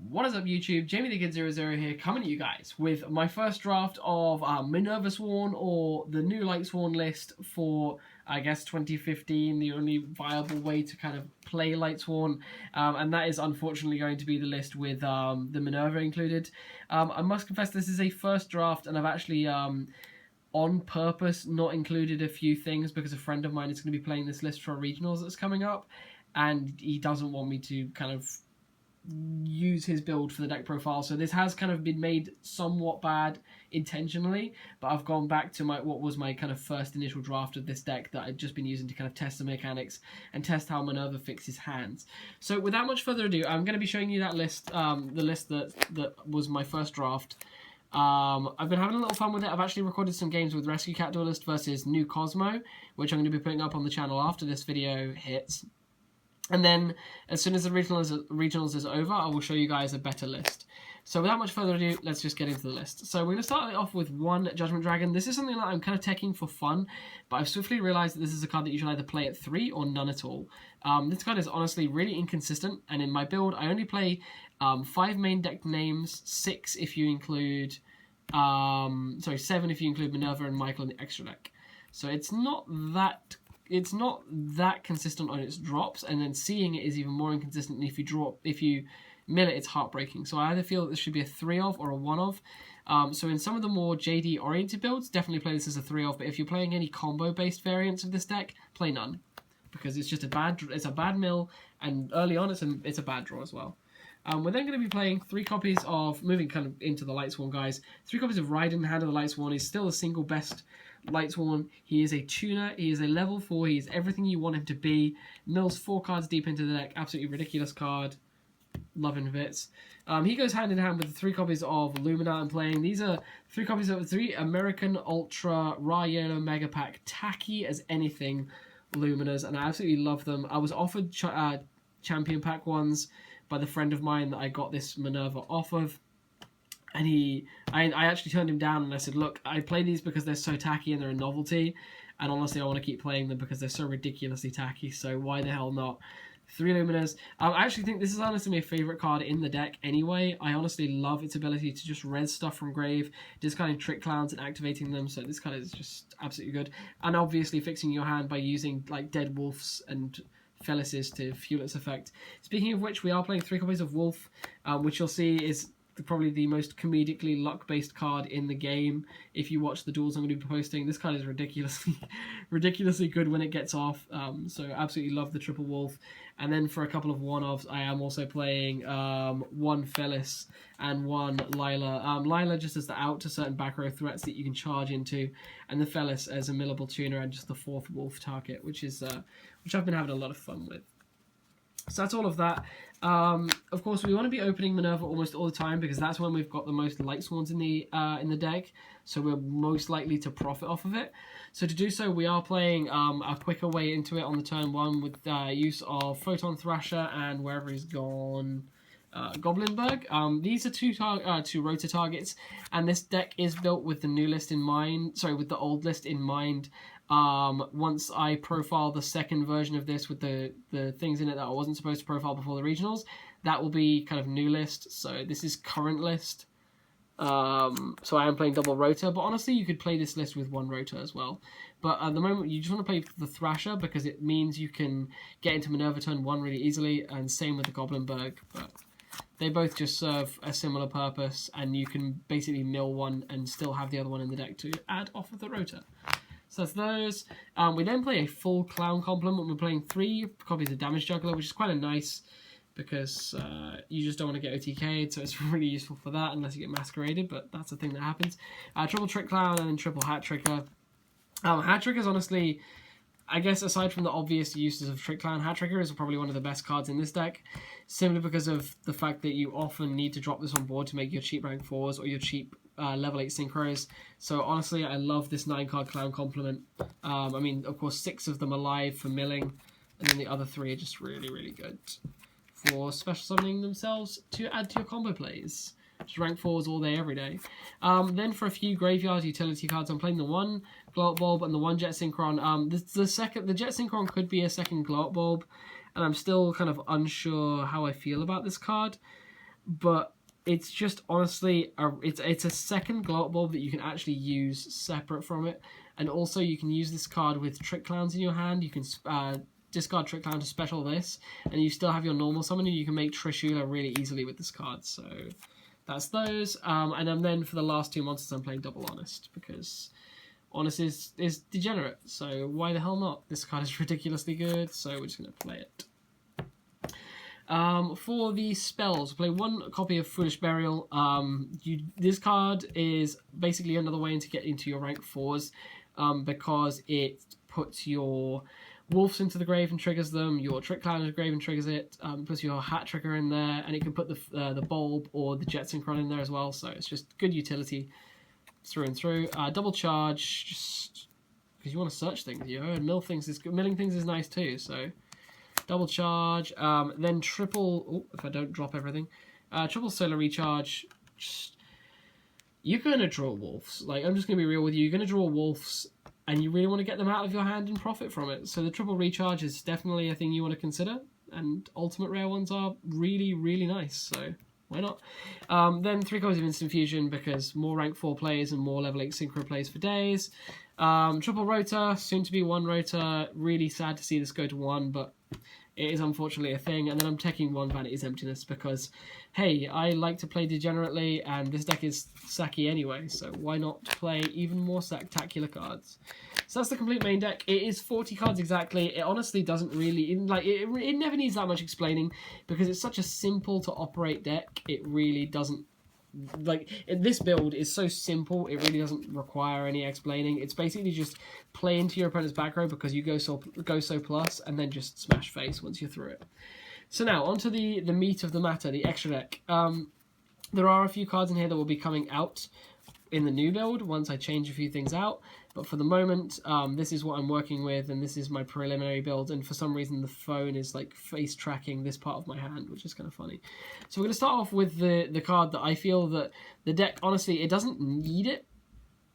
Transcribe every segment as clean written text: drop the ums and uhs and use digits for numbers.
What is up YouTube, Jamie the Kid 00 here, coming to you guys with my first draft of Minerva Sworn, or the new Lightsworn list for, I guess, 2015, the only viable way to kind of play Lightsworn, and that is unfortunately going to be the list with the Minerva included. I must confess this is a first draft, and I've actually on purpose not included a few things because a friend of mine is going to be playing this list for a regionals that's coming up, and he doesn't want me to kind of use his build for the deck profile, so this has kind of been made somewhat bad intentionally, but I've gone back to what was my kind of first initial draft of this deck that I'd just been using to kind of test the mechanics and test how Minerva fixes hands. So without much further ado, I'm going to be showing you that list, the list that was my first draft. I've been having a little fun with it. I've actually recorded some games with Rescue Cat Duelist versus New Cosmo, which I'm going to be putting up on the channel after this video hits. And then, as soon as the regionals is over, I will show you guys a better list. So without much further ado, let's just get into the list. So we're going to start it off with one Judgment Dragon. This is something that I'm kind of teching for fun, but I've swiftly realized that this is a card that you should either play at 3 or none at all. This card is honestly really inconsistent, and in my build, I only play 5 main deck names, 6 if you include, 7 if you include Minerva and Michael in the extra deck. So it's not that consistent on its drops, and then seeing it is even more inconsistent. And if you mill it, it's heartbreaking. So I either feel that this should be a 3 of or a 1 of. So in some of the more JD oriented builds, definitely play this as a 3 of. But if you're playing any combo based variants of this deck, play none, because it's just a bad mill, and early on it's a bad draw as well. We're then going to be playing 3 copies of, moving kind of into the Lightsworn guys, 3 copies of Raiden, Hand of the Lightsworn. He's still the single best Lightsworn. He is a tuner, he is a level 4, he is everything you want him to be. Mills 4 cards deep into the deck, absolutely ridiculous card. Loving bits. He goes hand in hand with 3 copies of Lumina I'm playing. These are 3 copies of 3 American Ultra Raw Yellow Mega Pack, tacky as anything Luminas, and I absolutely love them. I was offered Champion Pack ones by the friend of mine that I got this Minerva off of, and I actually turned him down, and I said, look, I play these because they're so tacky and they're a novelty, and honestly I want to keep playing them because they're so ridiculously tacky, so why the hell not? 3 Luminas. I actually think this is honestly my favourite card in the deck anyway. I honestly love its ability to just res stuff from grave, discarding Trick Clowns and activating them, so this card is just absolutely good. And obviously fixing your hand by using like dead Wulfs and Felis to fuel its effect. Speaking of which, we are playing 3 copies of Wulf, which you'll see is probably the most comedically luck-based card in the game. If you watch the duels I'm going to be posting, this card is ridiculously good when it gets off. So absolutely love the triple Wulf. And then for a couple of one-offs, I am also playing 1 Felis and 1 Lyla. Lyla just as the out to certain back row threats that you can charge into, and the Felis as a millable tuner and just the 4th Wulf target, which I've been having a lot of fun with. So that's all of that. Of course, we want to be opening Minerva almost all the time because that's when we've got the most Lightsworns in the deck, so we're most likely to profit off of it. So to do so, we are playing a quicker way into it on the turn 1 with use of Photon Thrasher and wherever he's gone, Goblindbergh. These are 2 rotor targets, and this deck is built with the new list in mind. Sorry, with the old list in mind. Once I profile the second version of this with the things in it that I wasn't supposed to profile before the regionals, that will be kind of new list. So this is current list. So I am playing double rotor, but honestly you could play this list with 1 rotor as well. But at the moment you just want to play the Thrasher because it means you can get into Minerva turn 1 really easily, and same with the Goblindbergh. But they both just serve a similar purpose, and you can basically mill 1 and still have the other one in the deck to add off of the rotor. So that's those. We then play a full clown complement. We're playing 3 copies of Damage Juggler, which is quite a nice because you just don't want to get OTK'd, so it's really useful for that unless you get masqueraded, but that's a thing that happens. Triple Trick Clown and then triple Hat Tricker. Hat Tricker is honestly, I guess aside from the obvious uses of Trick Clown, Hat Tricker is probably one of the best cards in this deck, simply because of the fact that you often need to drop this on board to make your cheap rank 4s or your cheap level 8 synchros. So honestly, I love this 9-card clown complement. I mean, of course, 6 of them are live for milling, and then the other 3 are just really good for special summoning themselves to add to your combo plays. Just rank 4s all day, every day. Then for a few graveyard utility cards, I'm playing the 1 Glow Up Bulb and the 1 Jet Synchron. The Jet Synchron could be a second Glow Up Bulb, and I'm still kind of unsure how I feel about this card. but it's just honestly it's a second glow up bulb that you can actually use separate from it, and also you can use this card with Trick Clowns in your hand. You can discard Trick Clown to special this, and you still have your normal summon, and you can make Trishula really easily with this card. So that's those. And then for the last two monsters, I'm playing Double Honest, because Honest is degenerate, so why the hell not? This card is ridiculously good, so we're just going to play it. For the spells, play one copy of Foolish Burial. This card is basically another way to get into your rank 4s, because it puts your Wolves into the grave and triggers them, your Trick Clown into the grave and triggers it, puts your Hat Tricker in there, and it can put the Bulb or the Jet Synchron in there as well, so it's just good utility through and through. Double charge, just because you want to search things, and milling things is nice too, so double charge, then triple, if I don't drop everything, triple solar recharge. You're going to draw Wolves. Like, I'm just going to be real with you. You're going to draw Wolves, and you really want to get them out of your hand and profit from it. So the triple recharge is definitely a thing you want to consider, and ultimate rare ones are really, really nice, so why not? Then 3 copies of Instant Fusion, because more rank 4 plays and more level 8 synchro plays for days. Triple Rotor, soon to be 1 Rotor. Really sad to see this go to 1, but it is unfortunately a thing. And then I'm taking 1 Vanity's Emptiness, because, hey, I like to play degenerately, and this deck is sacky anyway, so why not play even more spectacular cards? So that's the complete main deck. It is 40 cards exactly. It honestly doesn't really, it never needs that much explaining, because it's such a simple to operate deck. It really doesn't, this build is so simple, it really doesn't require any explaining. It's basically just play into your opponent's back row because you go so plus, and then just smash face once you're through it. So now, onto the meat of the matter, the extra deck. There are a few cards in here that will be coming out in the new build once I change a few things out, but for the moment, this is what I'm working with, and this is my preliminary build, and for some reason the phone is like face tracking this part of my hand, which is kind of funny. So we're going to start off with the card that I feel that the deck, honestly, it doesn't need it,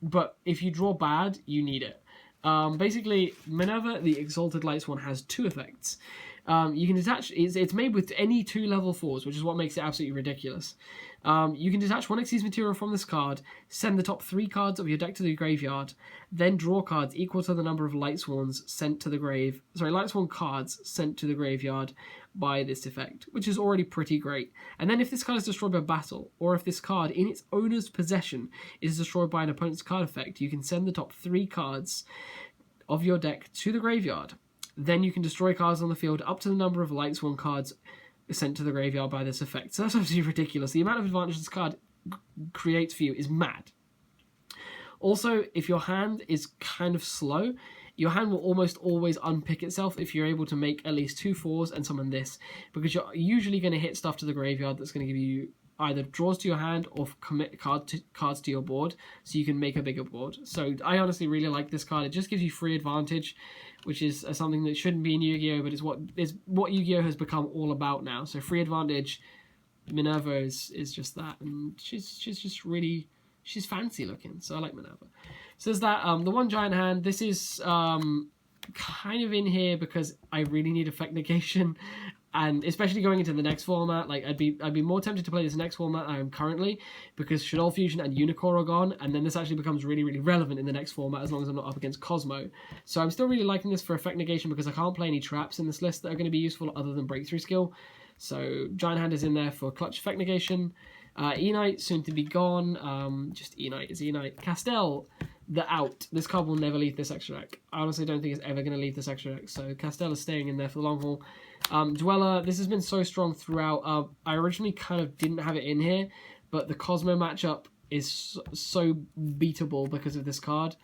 but if you draw bad, you need it. Basically, Minerva, the Exalted Lightsworn, has 2 effects. You can detach, it's made with any 2 level 4s, which is what makes it absolutely ridiculous. You can detach 1 Xyz material from this card, send the top 3 cards of your deck to the graveyard, then draw cards equal to the number of Lightsworns sent to the Lightsworn cards sent to the graveyard by this effect, which is already pretty great. And then if this card is destroyed by battle, or if this card in its owner's possession is destroyed by an opponent's card effect, you can send the top 3 cards of your deck to the graveyard. Then you can destroy cards on the field up to the number of Lightsworn cards sent to the graveyard by this effect. So that's absolutely ridiculous. The amount of advantage this card creates for you is mad. Also, if your hand is kind of slow, your hand will almost always unpick itself if you're able to make at least 2 4s and summon this, because you're usually going to hit stuff to the graveyard that's going to give you either draws to your hand or commit cards to your board, so you can make a bigger board. So I honestly really like this card. It just gives you free advantage, which is something that shouldn't be in Yu-Gi-Oh, but is what Yu-Gi-Oh has become all about now. So free advantage, Minerva is just that, and she's just really, she's fancy looking, so I like Minerva. So there's that. The 1 Giant Hand, this is kind of in here because I really need effect negation, and especially going into the next format, like I'd be more tempted to play this next format than I am currently, because Shadow Fusion and Unicorn are gone, and then this actually becomes really, really relevant in the next format as long as I'm not up against Cosmo. So I'm still really liking this for effect negation because I can't play any traps in this list that are going to be useful other than Breakthrough Skill. So Giant Hand is in there for clutch effect negation. E-Knight, soon to be gone. Just E-Knight is E-Knight. Castel, the out. This card will never leave this extra deck. I honestly don't think it's ever going to leave this extra deck. So Castel is staying in there for the long haul. Dweller, this has been so strong throughout. I originally kind of didn't have it in here, but the Cosmo matchup is so beatable because of this card.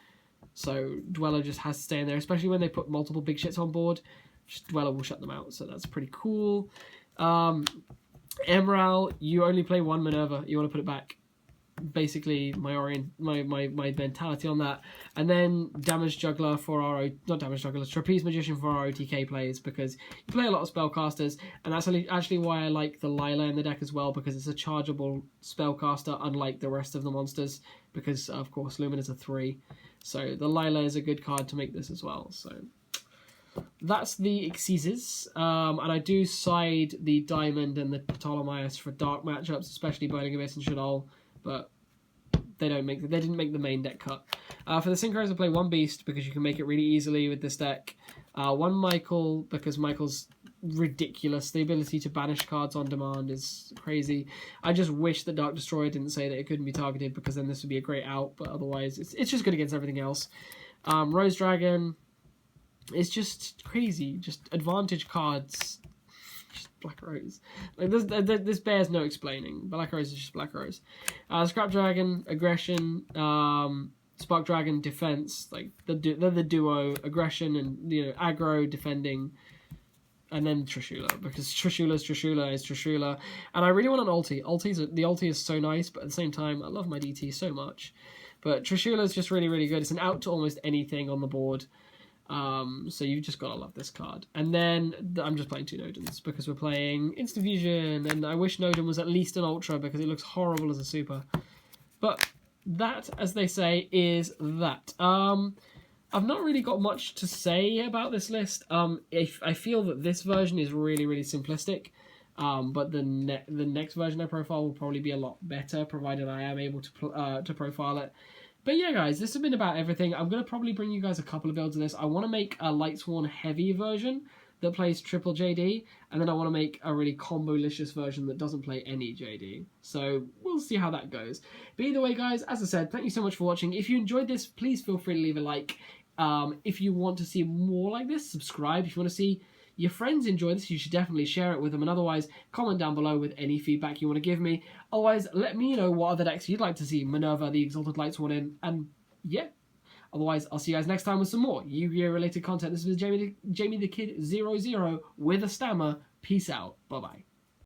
So Dweller just has to stay in there, especially when they put multiple big shits on board. Just Dweller will shut them out, so that's pretty cool. Emeral, you only play 1 Minerva. You want to put it back. Basically, my mentality on that. And then Damage Juggler for our... Not Damage Juggler, Trapeze Magician for our OTK plays, because you play a lot of spellcasters, and that's actually why I like the Lyla in the deck as well, because it's a chargeable spellcaster, unlike the rest of the monsters, because, of course, Lumina's a 3. So the Lyla is a good card to make this as well, so... that's the Excises, and I do side the Diamond and the Ptolemaeus for dark matchups, especially Burning Abyss and Shadol, but they didn't make the main deck cut. For the Synchros, I play one Beast because you can make it really easily with this deck. One Michael because Michael's ridiculous. The ability to banish cards on demand is crazy. I just wish that Dark Destroyer didn't say that it couldn't be targeted, because then this would be a great out, but otherwise it's just good against everything else. Rose Dragon is just crazy. Just advantage cards. Just Black Rose. Like this bears no explaining. Black Rose is just Black Rose. Scrap Dragon, aggression. Spark Dragon, defense. Like they're the duo, aggression and aggro, defending. And then Trishula, because Trishula is Trishula. And I really want an ulti. The ulti is so nice, but at the same time, I love my DT so much. But Trishula is just really, really good. It's an out to almost anything on the board. So you've just got to love this card. And then I'm just playing 2 Nodens, because we're playing Instant Fusion, and I wish Noden was at least an Ultra, because it looks horrible as a Super. But that, as they say, is that. I've not really got much to say about this list. I feel that this version is really, really simplistic. But the next version I profile will probably be a lot better, provided I am able to profile it. But yeah, guys, this has been about everything. I'm going to probably bring you guys a couple of builds of this. I want to make a Lightsworn heavy version that plays triple JD, and then I want to make a really combo-licious version that doesn't play any JD. So we'll see how that goes. But either way, guys, as I said, thank you so much for watching. If you enjoyed this, please feel free to leave a like. If you want to see more like this, subscribe. If you want to see your friends enjoy this, you should definitely share it with them. And otherwise, comment down below with any feedback you want to give me. Otherwise, let me know what other decks you'd like to see Minerva, the Exalted Lightsworn in. And yeah, otherwise, I'll see you guys next time with some more Yu-Gi-Oh! Related content. This is Jamie the Kid 00 with a stammer. Peace out. Bye-bye.